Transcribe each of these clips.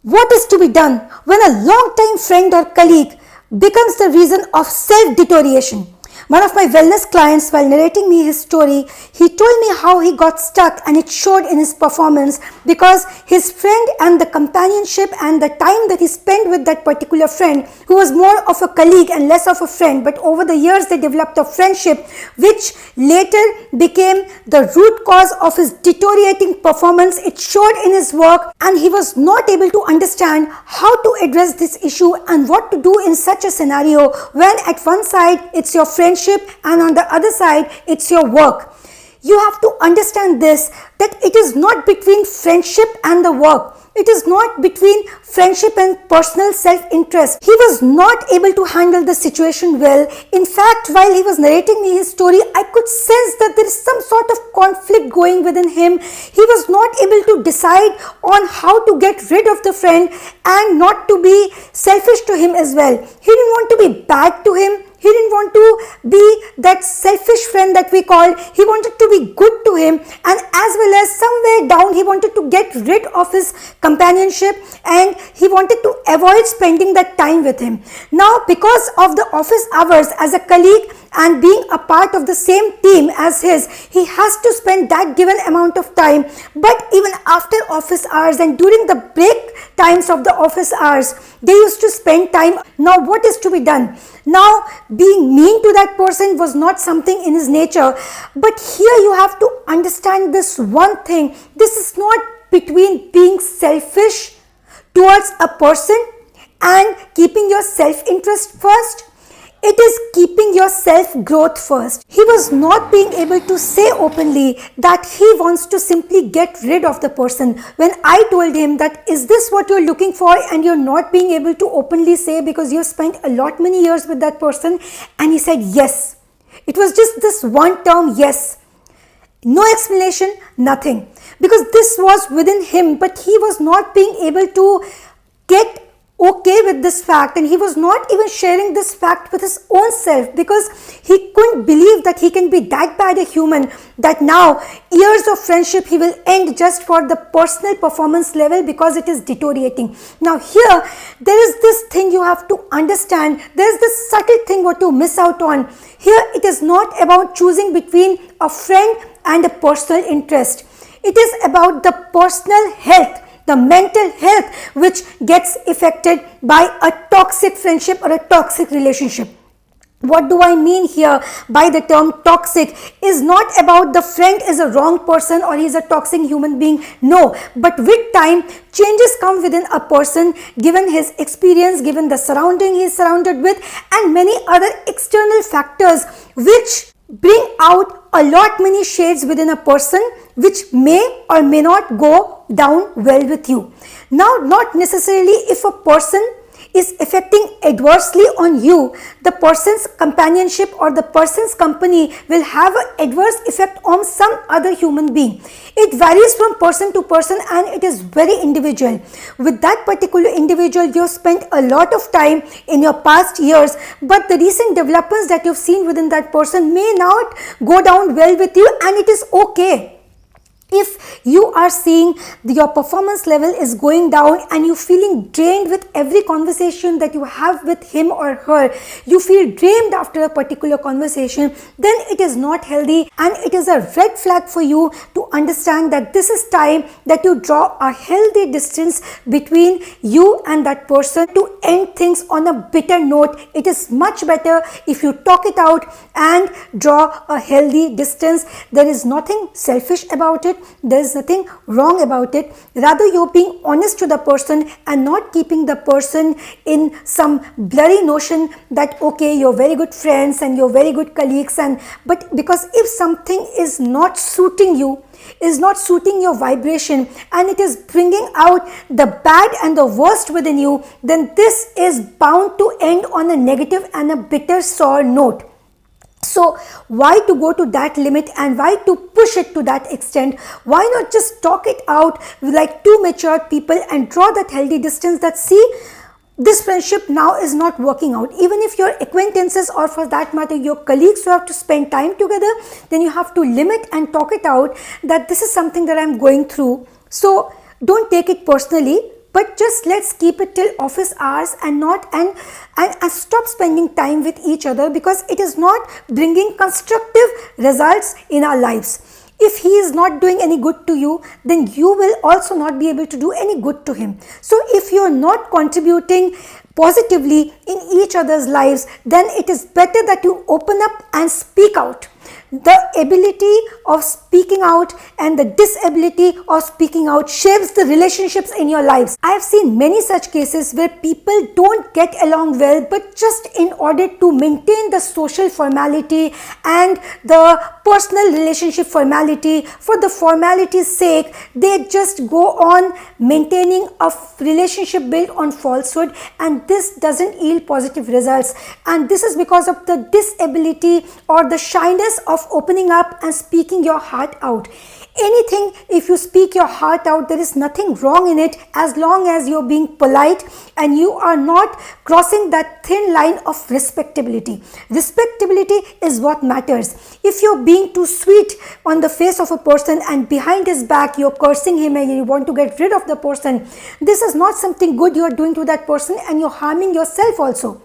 What is to be done when a long-time friend or colleague becomes the reason of self-deterioration? One of my wellness clients, while narrating me his story, he told me how he got stuck and it showed in his performance because his friend and the companionship and the time that he spent with that particular friend, who was more of a colleague and less of a friend, but over the years they developed a friendship which later became the root cause of his deteriorating performance. It showed in his work and he was not able to understand how to address this issue and what to do in such a scenario when at one side it's your friendship and on the other side it's your work. You have to understand this, that it is not between friendship and the work. It is not between friendship and personal self-interest. He was not able to handle the situation well. In fact, while he was narrating me his story, I could sense that there is some sort of conflict going within him. He was not able to decide on how to get rid of the friend and not to be selfish to him as well. He didn't want to be bad to him. He didn't want to be that selfish friend that we called. He wanted to be good to him, and as well as somewhere down he wanted to get rid of his companionship and he wanted to avoid spending that time with him. Now, because of the office hours as a colleague and being a part of the same team as his, he has to spend that given amount of time. But even after office hours and during the break times of the office hours, they used to spend time. Now, what is to be done? Now, being mean to that person was not something in his nature. But here you have to understand this one thing. This is not between being selfish towards a person and keeping your self-interest first. It is keeping your self-growth first. He was not being able to say openly that he wants to simply get rid of the person. When I told him that, is this what you're looking for, and you're not being able to openly say because you've spent a lot many years with that person, and he said yes. It was just this one term, yes. No explanation, nothing. Because this was within him, but he was not being able to get okay with this fact, and he was not even sharing this fact with his own self because he couldn't believe that he can be that bad a human, that now years of friendship he will end just for the personal performance level because it is deteriorating. Now here there is this thing you have to understand. There is this subtle thing what you miss out on. Here it is not about choosing between a friend and a personal interest. It is about the personal health, the mental health which gets affected by a toxic friendship or a toxic relationship. What do I mean here by the term toxic? Is not about the friend is a wrong person or he is a toxic human being. No, but with time changes come within a person given his experience, given the surrounding he is surrounded with, and many other external factors which bring out a lot many shades within a person which may or may not go down well with you. Now, not necessarily if a person is affecting adversely on you, the person's companionship or the person's company will have an adverse effect on some other human being. It varies from person to person and it is very individual. With that particular individual, you have spent a lot of time in your past years, but the recent developments that you've seen within that person may not go down well with you, and it is okay. If you are seeing your performance level is going down and you feeling drained with every conversation that you have with him or her, you feel drained after a particular conversation, then it is not healthy and it is a red flag for you to understand that this is time that you draw a healthy distance between you and that person to end things on a bitter note. It is much better if you talk it out and draw a healthy distance. There is nothing selfish about it. There is nothing wrong about it. Rather, you're being honest to the person and not keeping the person in some blurry notion that okay, you're very good friends and you're very good colleagues, but because if something is not suiting you, is not suiting your vibration, and it is bringing out the bad and the worst within you, then this is bound to end on a negative and a bitter sour note. So why to go to that limit and why to push it to that extent? Why not just talk it out like two mature people and draw that healthy distance that see, this friendship now is not working out. Even if your acquaintances or for that matter your colleagues who have to spend time together, then you have to limit and talk it out that this is something that I'm going through. So don't take it personally. but just let's keep it till office hours and not and stop spending time with each other, because it is not bringing constructive results in our lives. If he is not doing any good to you, then you will also not be able to do any good to him. So if you are not contributing positively in each other's lives, then it is better that you open up and speak out. The ability of speaking out and the disability of speaking out shapes the relationships in your lives. I have seen many such cases where people don't get along well, but just in order to maintain the social formality and the personal relationship formality, for the formality's sake, they just go on maintaining a relationship built on falsehood, and this doesn't yield positive results. And this is because of the disability or the shyness of opening up and speaking your heart out. Anything, if you speak your heart out, there is nothing wrong in it, as long as you're being polite and you are not crossing that thin line of respectability. Respectability is what matters. If you're being too sweet on the face of a person and behind his back you're cursing him and you want to get rid of the person, this is not something good you're doing to that person, and you're harming yourself also.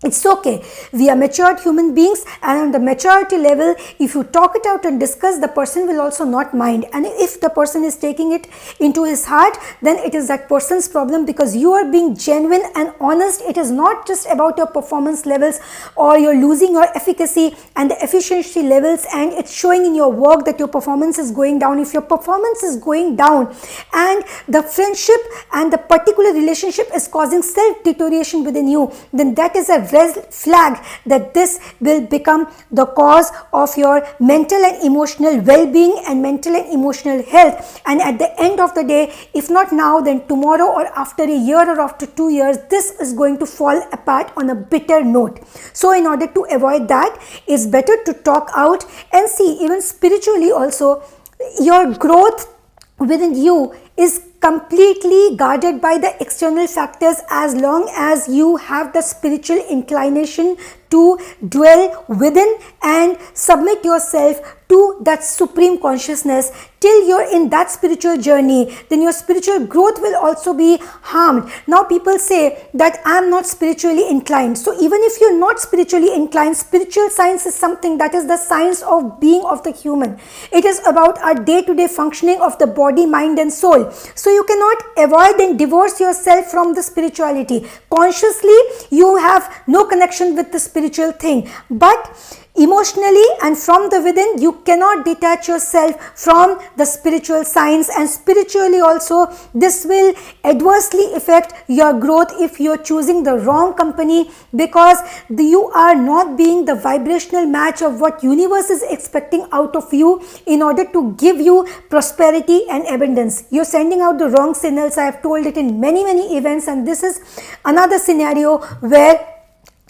It's okay. We are matured human beings, and on the maturity level, if you talk it out and discuss, the person will also not mind. And if the person is taking it into his heart, then it is that person's problem, because you are being genuine and honest. It is not just about your performance levels or you're losing your efficacy and the efficiency levels, and it's showing in your work that your performance is going down. If your performance is going down and the friendship and the particular relationship is causing self-deterioration within you, then that is a red flag that this will become the cause of your mental and emotional well-being and mental and emotional health. And at the end of the day, if not now, then tomorrow or after a year or after 2 years, this is going to fall apart on a bitter note. So in order to avoid that, it's better to talk out and see. Even spiritually also, your growth within you is completely guarded by the external factors, as long as you have the spiritual inclination to dwell within and submit yourself to that supreme consciousness. Till you're in that spiritual journey, then your spiritual growth will also be harmed. Now people say that I'm not spiritually inclined. So even if you're not spiritually inclined, spiritual science is something that is the science of being of the human. It is about our day-to-day functioning of the body, mind and soul. So you cannot avoid and divorce yourself from the spirituality. Consciously, you have no connection with the spiritual thing, but emotionally and from the within, you cannot detach yourself from the spiritual science. And spiritually also, this will adversely affect your growth if you are choosing the wrong company, because you are not being the vibrational match of what universe is expecting out of you in order to give you prosperity and abundance. You're sending out the wrong signals. I have told it in many events, and this is another scenario where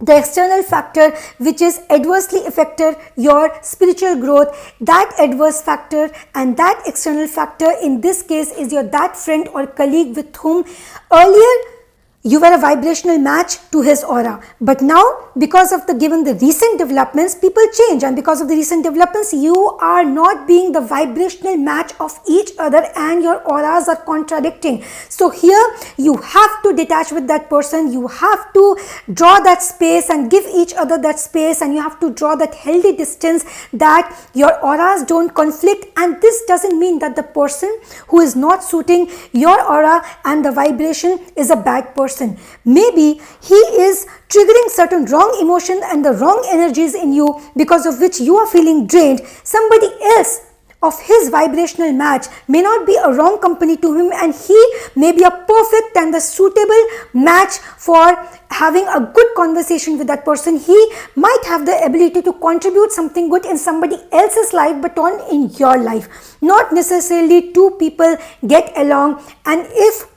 the external factor which is adversely affected your spiritual growth, that adverse factor and that external factor in this case is your that friend or colleague with whom earlier you were a vibrational match to his aura. But now, because of the recent developments, people change, and because of the recent developments, you are not being the vibrational match of each other and your auras are contradicting. So here you have to detach with that person. You have to draw that space and give each other that space, and you have to draw that healthy distance that your auras don't conflict. And this doesn't mean that the person who is not suiting your aura and the vibration is a bad person. Maybe he is triggering certain wrong emotions and the wrong energies in you, because of which you are feeling drained. Somebody else of his vibrational match may not be a wrong company to him, and he may be a perfect and the suitable match for having a good conversation with that person. He might have the ability to contribute something good in somebody else's life, but not in your life. Not necessarily two people get along, and if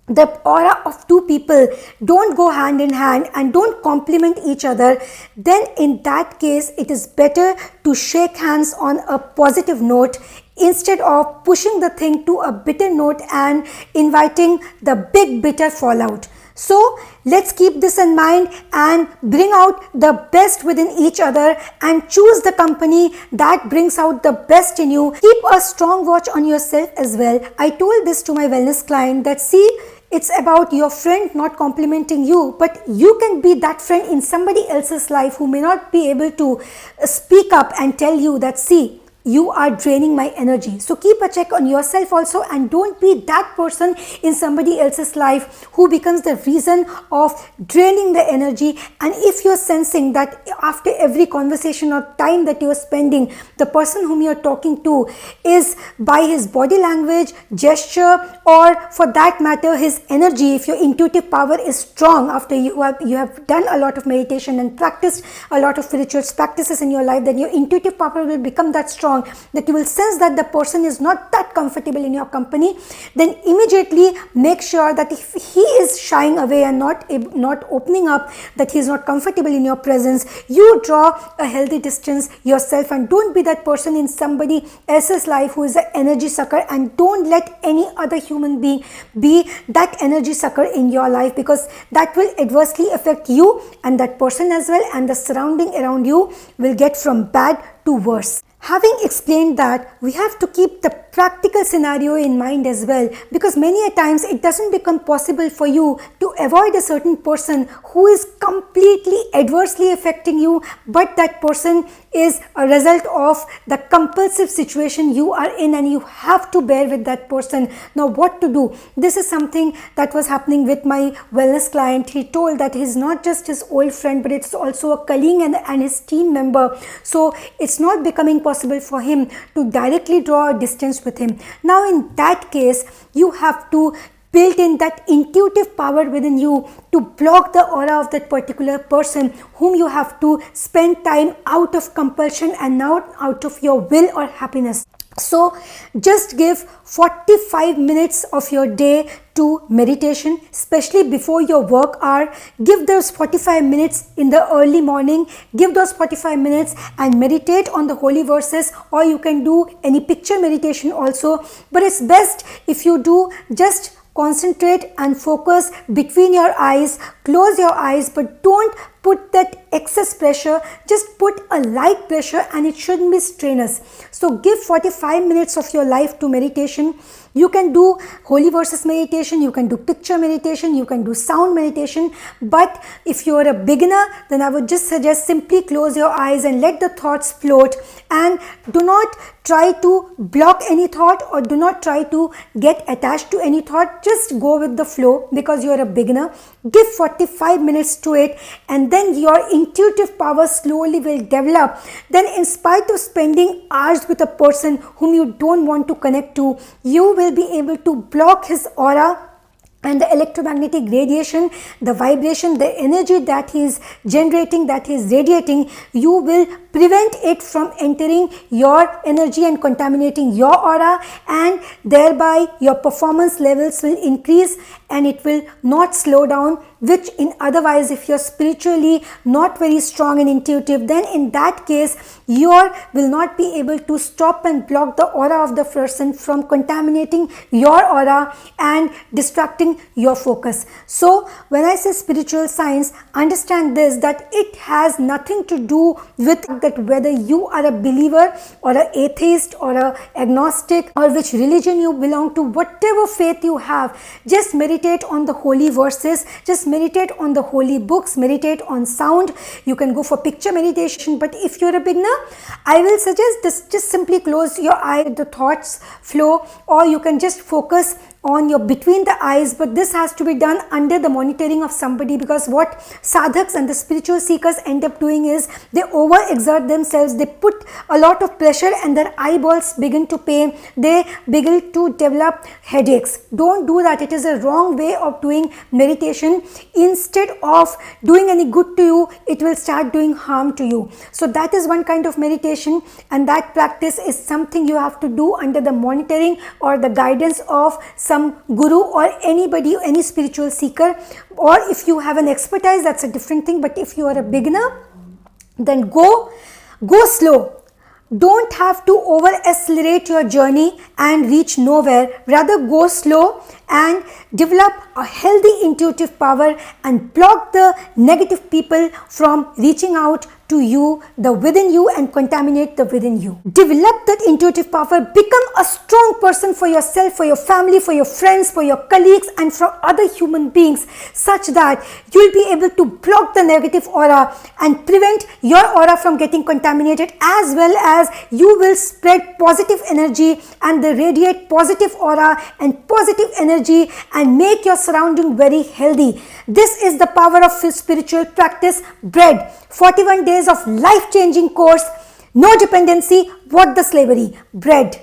the aura of two people don't go hand in hand and don't complement each other, then in that case it is better to shake hands on a positive note instead of pushing the thing to a bitter note and inviting the big bitter fallout. So let's keep this in mind and bring out the best within each other and choose the company that brings out the best in you. Keep a strong watch on yourself as well. I told this to my wellness client that, see, it's about your friend not complimenting you, but you can be that friend in somebody else's life who may not be able to speak up and tell you that, see, you are draining my energy. So keep a check on yourself also, and don't be that person in somebody else's life who becomes the reason of draining the energy. And if you're sensing that after every conversation or time that you're spending, the person whom you're talking to is, by his body language, gesture, or for that matter his energy, if your intuitive power is strong after you have done a lot of meditation and practiced a lot of spiritual practices in your life, then your intuitive power will become that strong that you will sense that the person is not that comfortable in your company. Then immediately make sure that if he is shying away and not opening up, that he is not comfortable in your presence, you draw a healthy distance yourself, and don't be that person in somebody else's life who is an energy sucker. And don't let any other human being be that energy sucker in your life, because that will adversely affect you and that person as well, and the surrounding around you will get from bad to worse. Having explained that, we have to keep the practical scenario in mind as well, because many a times it doesn't become possible for you to avoid a certain person who is completely adversely affecting you, but that person is a result of the compulsive situation you are in, and you have to bear with that person. Now what to do? This is something that was happening with my wellness client. He told that he's not just his old friend, but it's also a colleague and his team member. So it's not becoming possible for him to directly draw a distance with him. Now in that case, you have to build in that intuitive power within you to block the aura of that particular person whom you have to spend time out of compulsion and not out of your will or happiness. So just give 45 minutes of your day to meditation, especially before your work hour. Give those 45 minutes in the early morning. Give those 45 minutes and meditate on the holy verses, or you can do any picture meditation also. But it's best if you do just concentrate and focus between your eyes. Close your eyes, but don't put that excess pressure. Just put a light pressure, and it shouldn't be strenuous. So give 45 minutes of your life to meditation. You can do holy verses meditation, you can do picture meditation, you can do sound meditation. But if you are a beginner, then I would just suggest simply close your eyes and let the thoughts float, and do not try to block any thought, or do not try to get attached to any thought. Just go with the flow, because you are a beginner. Give 45 minutes to it, and then your intuitive power slowly will develop. Then in spite of spending hours with a person whom you don't want to connect to, you will be able to block his aura and the electromagnetic radiation, the vibration, the energy that he is generating, that he is radiating. You will prevent it from entering your energy and contaminating your aura, and thereby your performance levels will increase and it will not slow down, which in otherwise, if you're spiritually not very strong and intuitive, then in that case you will not be able to stop and block the aura of the person from contaminating your aura and distracting your focus. So when I say spiritual science, understand this, that it has nothing to do with that whether you are a believer or an atheist or an agnostic, or which religion you belong to, whatever faith you have. Just meditate on the holy verses, just meditate on the holy books, meditate on sound. You can go for picture meditation, but if you're a beginner, I will suggest this, just simply close your eye, the thoughts flow, or you can just focus on your between the eyes. But this has to be done under the monitoring of somebody, because what sadhaks and the spiritual seekers end up doing is they overexert themselves, they put a lot of pressure and their eyeballs begin to pain, they begin to develop headaches. Don't do that. It is a wrong way of doing meditation. Instead of doing any good to you, it will start doing harm to you. So that is one kind of meditation, and that practice is something you have to do under the monitoring or the guidance of some guru or anybody, any spiritual seeker. Or if you have an expertise, that's a different thing. But if you are a beginner, then go slow. Don't have to over accelerate your journey and reach nowhere. Rather go slow and develop a healthy intuitive power and block the negative people from reaching out to you, the within you, and contaminate the within you. Develop that intuitive power, become a strong person for yourself, for your family, for your friends, for your colleagues, and for other human beings, such that you'll be able to block the negative aura and prevent your aura from getting contaminated, as well as you will spread positive energy and radiate positive aura and positive energy and make your surrounding very healthy. This is the power of spiritual practice. Bread, 41 days of life-changing course. No dependency. What the slavery? Bread.